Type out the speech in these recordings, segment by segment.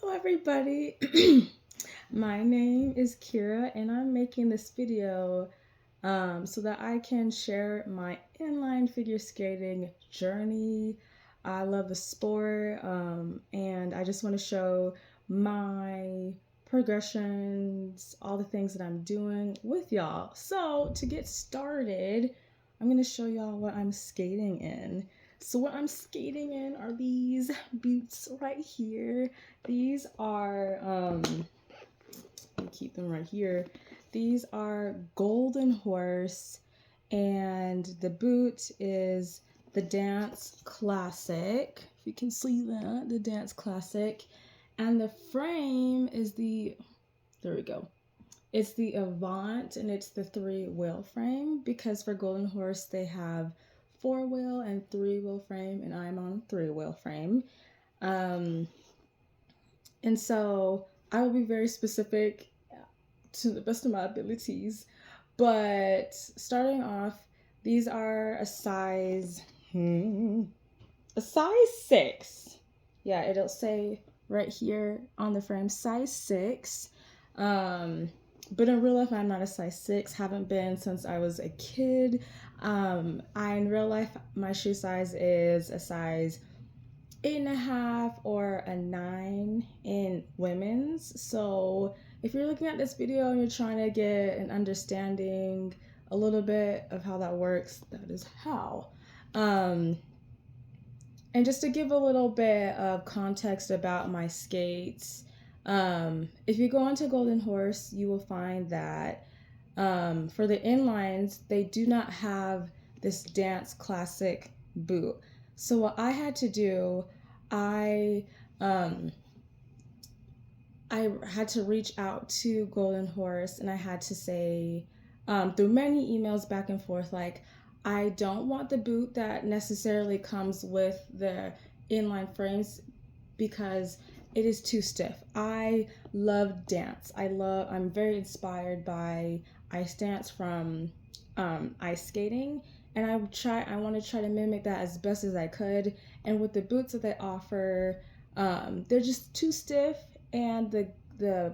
Hello everybody, my name is Kira and I'm making this video so that I can share my inline figure skating journey. I love the sport and I just want to show my progressions, all the things that I'm doing with y'all. So to get started, I'm going to show y'all what I'm skating in. So what I'm skating in are these boots right here. These are, let me keep them right here. These are Golden Horse, and the boot is the Dance Classic. If you can see that, the Dance Classic. And the frame is there we go. It's the Avant, and it's the 3-wheel frame, because for Golden Horse they have 4-wheel and 3-wheel frame, and I'm on 3-wheel frame. And so I will be very specific to the best of my abilities. But starting off, these are a size 6. Yeah, it'll say right here on the frame, size 6. But in real life, I'm not a size 6. Haven't been since I was a kid. In real life, my shoe size is a size 8.5 or a 9 in women's. So if you're looking at this video and you're trying to get an understanding a little bit of how that works, that is how. And just to give a little bit of context about my skates, if you go onto Golden Horse, you will find that for the inlines, they do not have this Dance Classic boot. So what I had to do, I had to reach out to Golden Horse, and I had to say through many emails back and forth, like, I don't want the boot that necessarily comes with the inline frames because it is too stiff. I love dance. I'm very inspired by ice dance from ice skating, and I want to try to mimic that as best as I could. And with the boots that they offer, they're just too stiff, and the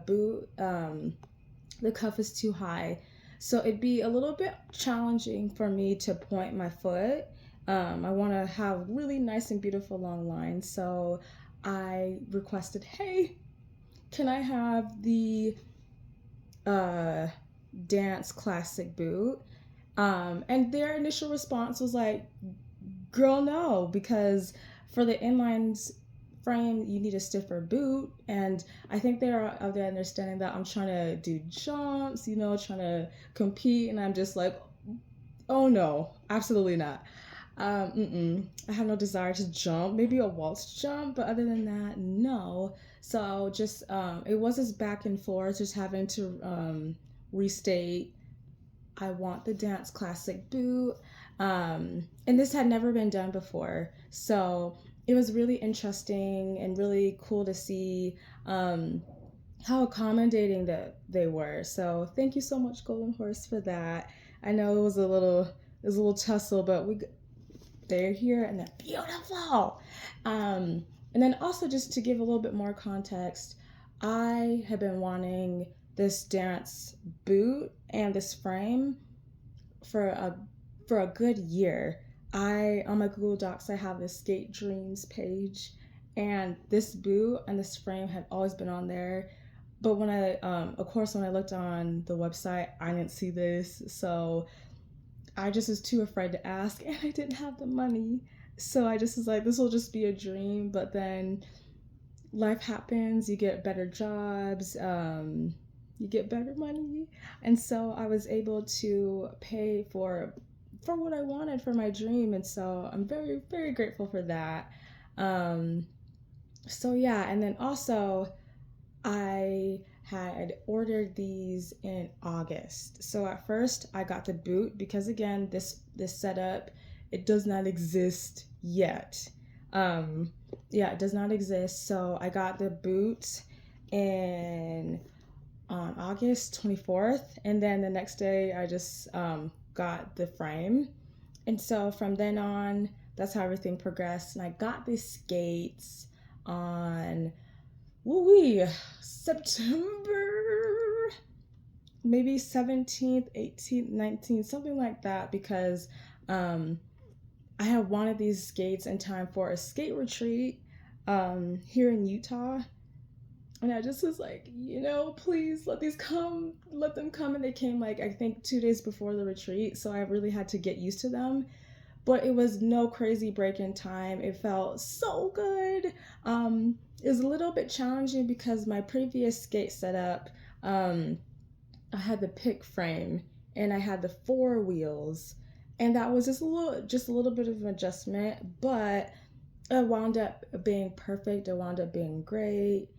boot, the cuff is too high. So it'd be a little bit challenging for me to point my foot. I want to have really nice and beautiful long lines. So I requested, hey, can I have the Dance Classic boot? And their initial response was like, girl, no, because for the inlines frame, you need a stiffer boot. And I think they're of the understanding that I'm trying to do jumps, trying to compete. And I'm just like, oh no, absolutely not. I have no desire to jump, maybe a waltz jump, but other than that, no. So just, it was this back and forth, just having to restate, I want the Dance Classic boot. And this had never been done before. So it was really interesting and really cool to see how accommodating that they were. So thank you so much, Golden Horse, for that. I know it was a little tussle, but they're here and they're beautiful. And then also, just to give a little bit more context, I have been wanting this dance boot and this frame for a good year. On my Google Docs, I have this Skate Dreams page, and this boot and this frame have always been on there. But when of course, when I looked on the website, I didn't see this, so I just was too afraid to ask, and I didn't have the money. So I just was like, this will just be a dream. But then life happens, you get better jobs, you get better money. And so I was able to pay for what I wanted for my dream. And so I'm very, very grateful for that. So yeah, and then also I had ordered these in August. So at first I got the boot because, again, this setup, it does not exist yet. Yeah, it does not exist. So I got the boot on August 24th, and then the next day I just got the frame. And so from then on, that's how everything progressed. And I got these skates on woo September, maybe 17th, 18th, 19th, something like that, because um, I had wanted these skates in time for a skate retreat here in Utah. And I just was like, please let them come. And they came like, I think 2 days before the retreat. So I really had to get used to them. But it was no crazy break in time. It felt so good. It was a little bit challenging because my previous skate setup, I had the pick frame and I had the four wheels. And that was just a little bit of an adjustment, but it wound up being perfect. It wound up being great.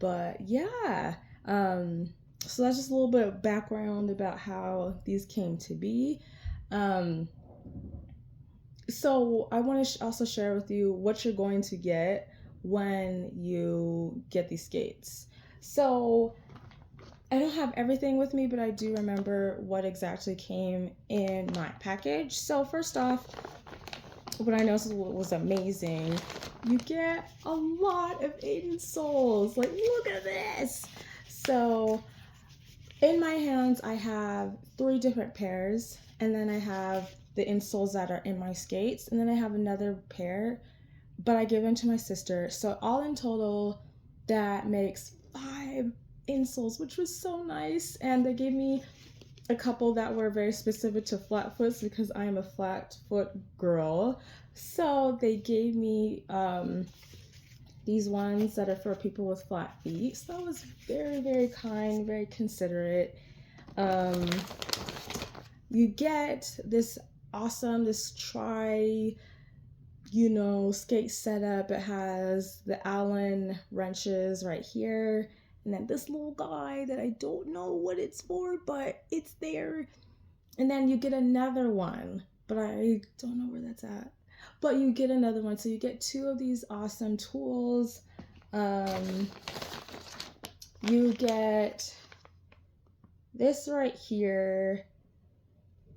But yeah, so that's just a little bit of background about how these came to be. Um, so I want to also share with you what you're going to get when you get these skates. So I don't have everything with me, but I do remember what exactly came in my package. So first off, what I noticed was amazing. You get a lot of insoles. Like, look at this. So in my hands, I have 3 different pairs, and then I have the insoles that are in my skates, and then I have another pair, but I give them to my sister. So all in total, that makes 5 insoles, which was so nice. And they gave me a couple that were very specific to flat foots because I am a flat foot girl. So they gave me these ones that are for people with flat feet. So that was very, very kind, very considerate. You get this skate setup. It has the Allen wrenches right here. And then this little guy that I don't know what it's for, but it's there. And then you get another one, but I don't know where that's at. But you get another one. So you get 2 of these awesome tools. You get this right here.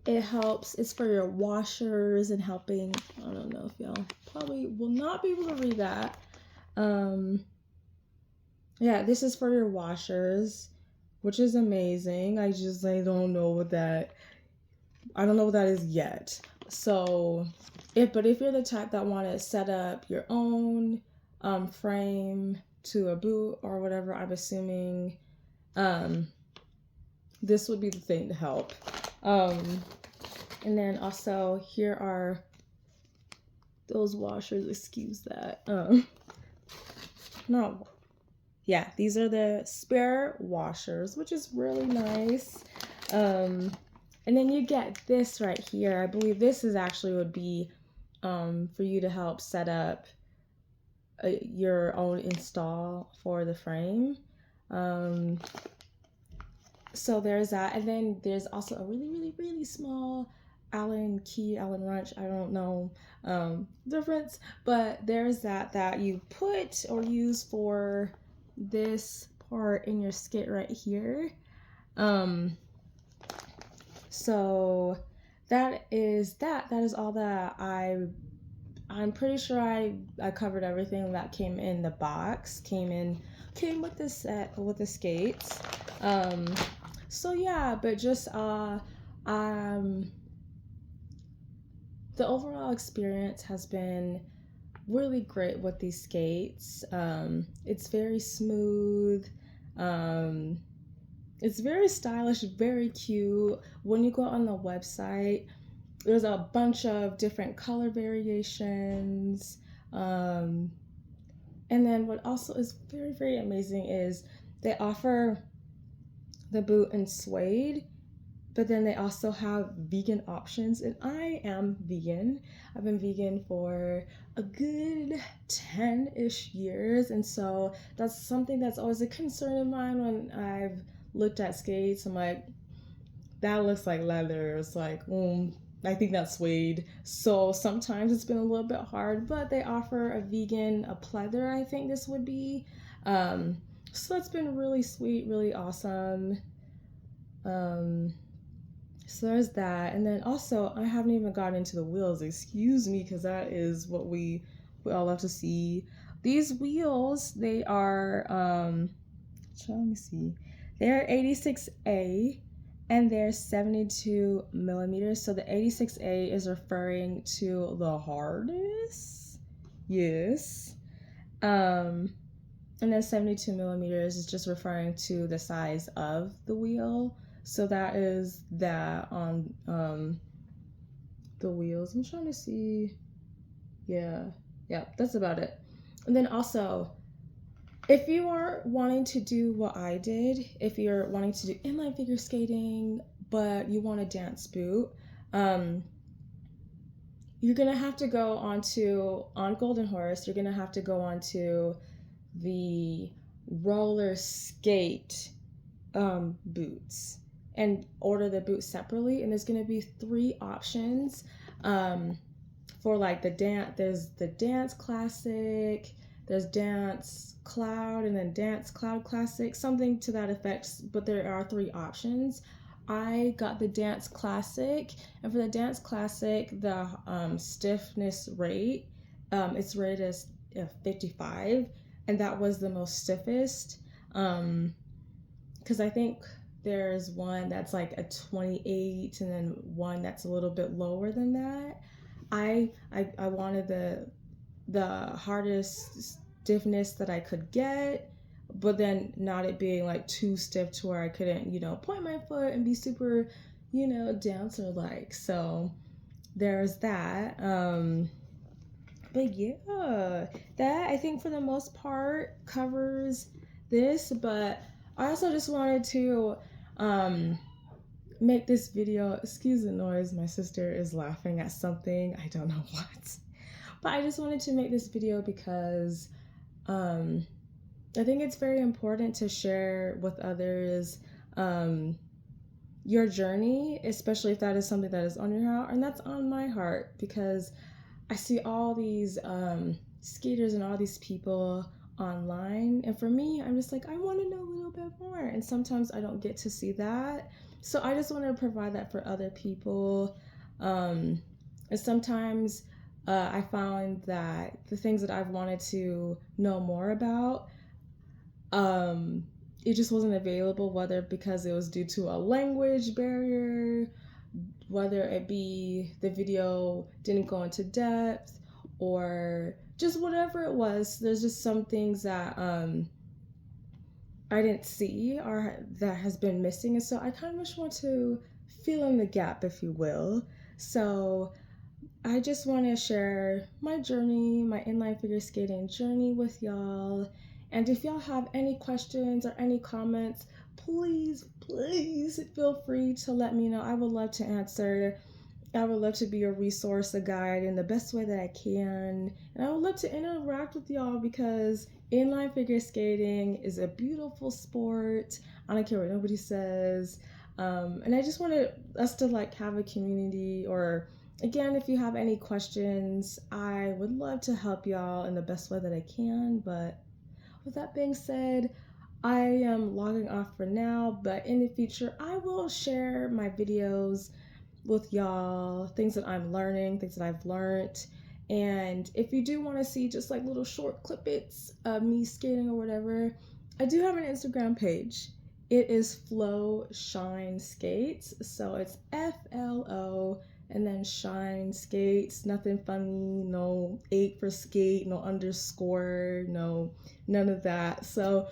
It helps. It's for your washers and helping. I don't know if y'all probably will not be able to read that. Yeah, this is for your washers, which is amazing. I don't know what that. I don't know what that is yet. So, if you're the type that want to set up your own frame to a boot or whatever, I'm assuming this would be the thing to help. And then also here are those washers. Excuse that. No. Yeah, these are the spare washers, which is really nice. And then you get this right here. I believe this is actually would be for you to help set up your own install for the frame. So there's that. And then there's also a really, really, really small Allen wrench. I don't know difference, but there's that you put or use for this part in your skit right here. So that is all that I'm pretty sure I covered everything that came in the box, came with the set with the skates. So yeah, but just the overall experience has been really great with these skates. It's very smooth. It's very stylish, very cute. When you go on the website, there's a bunch of different color variations. And then what also is very, very amazing is they offer the boot in suede, but then they also have vegan options, and I am vegan. I've been vegan for a good 10-ish years, and so that's something that's always a concern of mine when I've looked at skates. I'm like, that looks like leather. It's like, I think that's suede. So sometimes it's been a little bit hard, but they offer a pleather, I think this would be. So it's been really sweet, really awesome. So there's that. And then also, I haven't even gotten into the wheels. Excuse me, because that is what we all love to see. these wheels, they are, let me see, they're 86A and they're 72 millimeters. So the 86A is referring to the hardest. Yes. And then 72 millimeters is just referring to the size of the wheel. So that is that on the wheels. I'm trying to see. Yeah, that's about it. And then also, if you are wanting to do what I did, if you're wanting to do inline figure skating, but you want a dance boot, you're gonna have to go on Golden Horse, you're gonna have to go onto the roller skate boots and order the boot separately. And there's gonna be 3 options for like the dance. There's the Dance Classic, there's Dance Cloud, and then Dance Cloud Classic, something to that effect. But there are 3 options. I got the Dance Classic, and for the Dance Classic, the stiffness rate, it's rated as 55, and that was the most stiffest. Because I think there's one that's like a 28, and then one that's a little bit lower than that. I wanted the hardest stiffness that I could get, but then not it being like too stiff to where I couldn't, point my foot and be super, dancer like. So there's that. But yeah, that I think for the most part covers this. But I also just wanted to make this video. Excuse the noise, my sister is laughing at something, I don't know what. But I just wanted to make this video because I think it's very important to share with others your journey, especially if that is something that is on your heart. And that's on my heart, because I see all these skaters and all these people online, and for me, I'm just like, I want to know a little bit more, and sometimes I don't get to see that. So I just want to provide that for other people. And sometimes I found that the things that I've wanted to know more about, it just wasn't available, whether because it was due to a language barrier, whether it be the video didn't go into depth, or just whatever it was. There's just some things that I didn't see or that has been missing, and so I kind of just want to fill in the gap, if you will. So I just want to share my journey, my inline figure skating journey with y'all. And if y'all have any questions or any comments, please feel free to let me know. I would love to answer. I would love to be a resource, a guide in the best way that I can. And I would love to interact with y'all, because inline figure skating is a beautiful sport. I don't care what nobody says. And I just wanted us to like have a community. Or again, if you have any questions, I would love to help y'all in the best way that I can. But with that being said, I am logging off for now, but in the future, I will share my videos with y'all, things that I'm learning, things that I've learned. And if you do want to see just like little short clippets of me skating or whatever, I do have an Instagram page. It is Flow Shine Skates. So it's FLO and then Shine Skates. Nothing funny, no 8 for skate, no underscore, no, none of that. So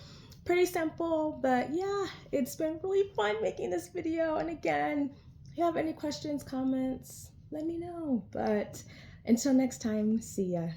pretty simple, but yeah, it's been really fun making this video. And again, if you have any questions, comments, let me know. But until next time, see ya.